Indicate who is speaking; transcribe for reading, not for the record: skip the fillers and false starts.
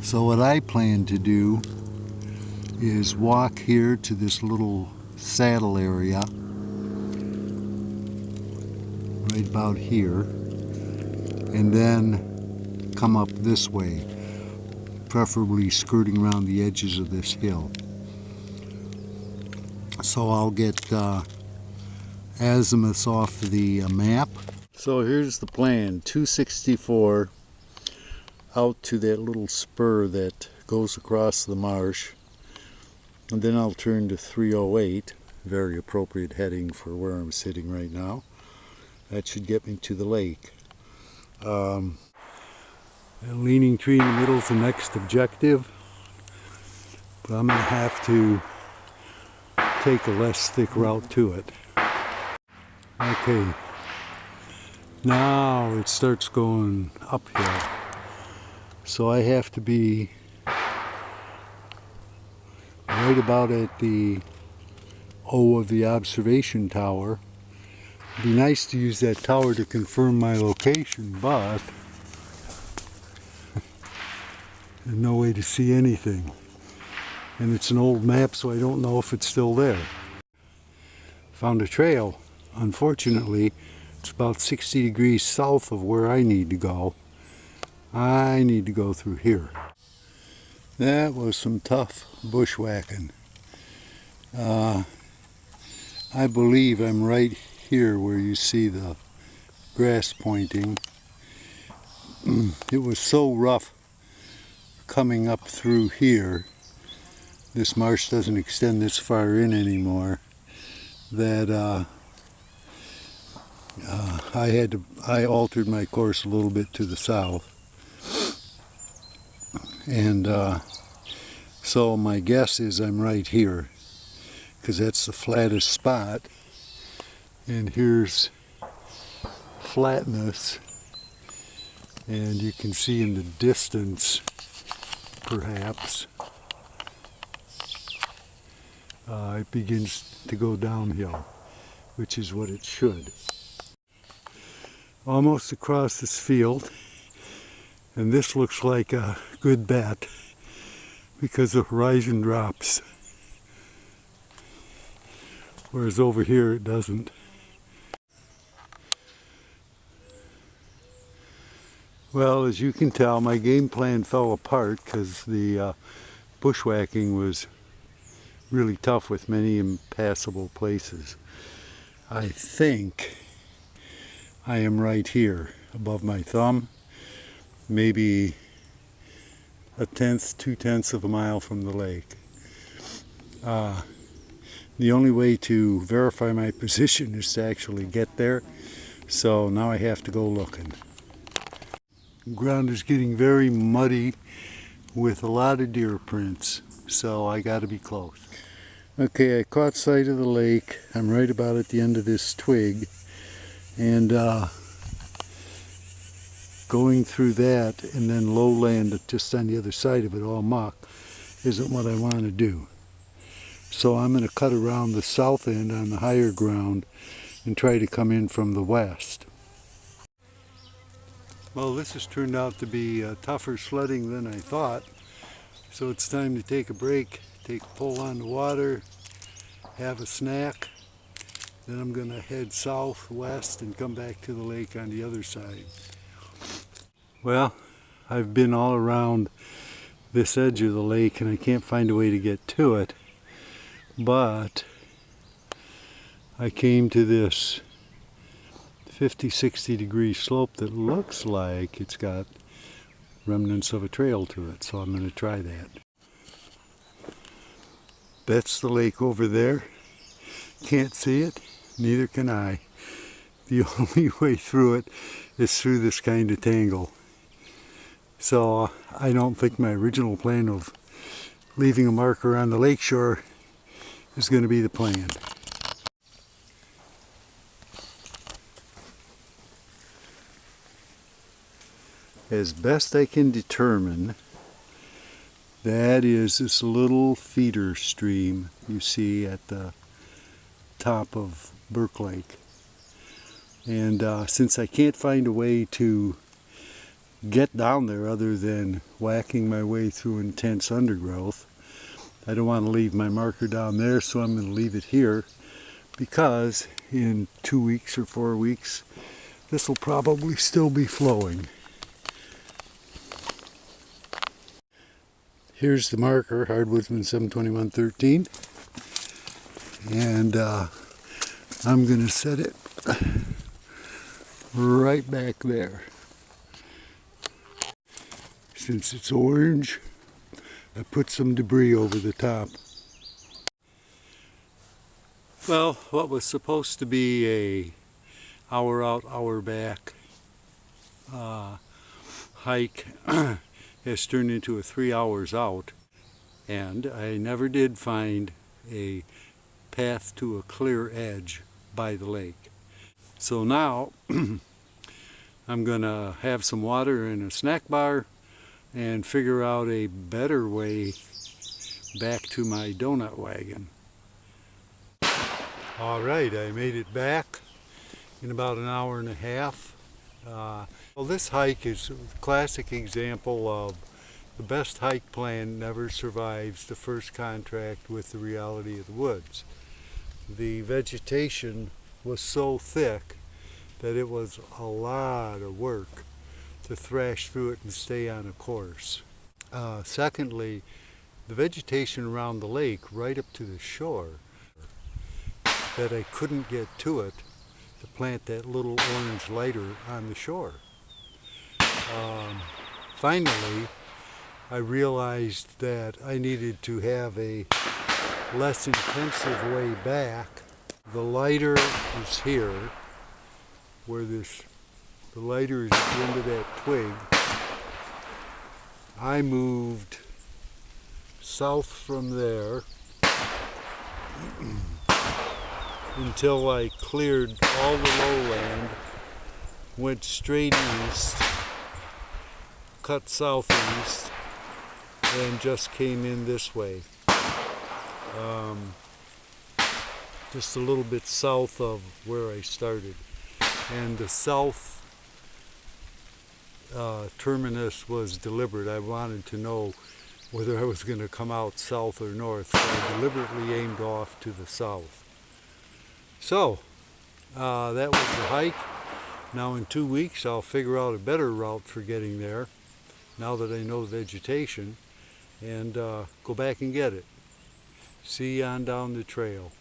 Speaker 1: So what I plan to do is walk here to this little saddle area right about here, and then come up this way, preferably skirting around the edges of this hill. So I'll get azimuths off the map. So here's the plan: 264 out to that little spur that goes across the marsh, and then I'll turn to 308, very appropriate heading for where I'm sitting right now. That should get me to the lake. A leaning tree in the middle is the next objective, but I'm going to have to take a less thick route to it. Okay, now it starts going uphill, so I have to be right about at the O of the observation tower. It'd be nice to use that tower to confirm my location, but there's no way to see anything. And it's an old map, so I don't know if it's still there. Found a trail. Unfortunately, it's about 60 degrees south of where I need to go. I need to go through here. That was some tough bushwhacking. I believe I'm right here where you see the grass pointing. It was so rough coming up through here. This marsh doesn't extend this far in anymore, that I altered my course a little bit to the south. And so my guess is I'm right here, because that's the flattest spot. And here's flatness, and you can see in the distance, perhaps, it begins to go downhill, which is what it should. Almost across this field, and this looks like a good bet because the horizon drops, whereas over here it doesn't. Well, as you can tell, my game plan fell apart because the bushwhacking was really tough with many impassable places. I think I am right here above my thumb, maybe 1/10, 2/10 of a mile from the lake. The only way to verify my position is to actually get there, so now I have to go looking. The ground is getting very muddy with a lot of deer prints, so I got to be close. Okay, I caught sight of the lake. I'm right about at the end of this twig, and going through that and then lowland just on the other side of it, all muck, isn't what I want to do. So I'm going to cut around the south end on the higher ground and try to come in from the west. Well, this has turned out to be tougher sledding than I thought, so it's time to take a break, take a pull on the water, have a snack. Then I'm going to head southwest and come back to the lake on the other side. Well, I've been all around this edge of the lake and I can't find a way to get to it, but I came to this 50-60 degree slope that looks like it's got remnants of a trail to it, so I'm going to try that. That's the lake over there. Can't see it, neither can I. The only way through it is through this kind of tangle. So I don't think my original plan of leaving a marker on the lakeshore is going to be the plan. As best I can determine, that is this little feeder stream you see at the top of Burke Lake. And since I can't find a way to get down there other than whacking my way through intense undergrowth. I don't want to leave my marker down there, so I'm going to leave it here, because in 2 weeks or 4 weeks this will probably still be flowing. Here's the marker, Hardwoodsman 72113, and I'm going to set it right back there. Since it's orange, I put some debris over the top. Well, what was supposed to be a hour out, hour back hike has turned into a 3 hours out, and I never did find a path to a clear edge by the lake. So now I'm gonna have some water in a snack bar and figure out a better way back to my donut wagon. All right, I made it back in about an hour and a half. Well, this hike is a classic example of the best hike plan never survives the first contact with the reality of the woods. The vegetation was so thick that it was a lot of work to thrash through it and stay on a course. Secondly, the vegetation around the lake right up to the shore, that I couldn't get to it to plant that little orange lighter on the shore. Finally, I realized that I needed to have a less intensive way back. The lighter is here, where the lighter is at the end of that twig. I moved south from there until I cleared all the lowland, went straight east, cut southeast, and just came in this way. Just a little bit south of where I started. And the south terminus was deliberate. I wanted to know whether I was going to come out south or north, so I deliberately aimed off to the south. So, that was the hike. Now in 2 weeks I'll figure out a better route for getting there, now that I know vegetation, and go back and get it. See you on down the trail.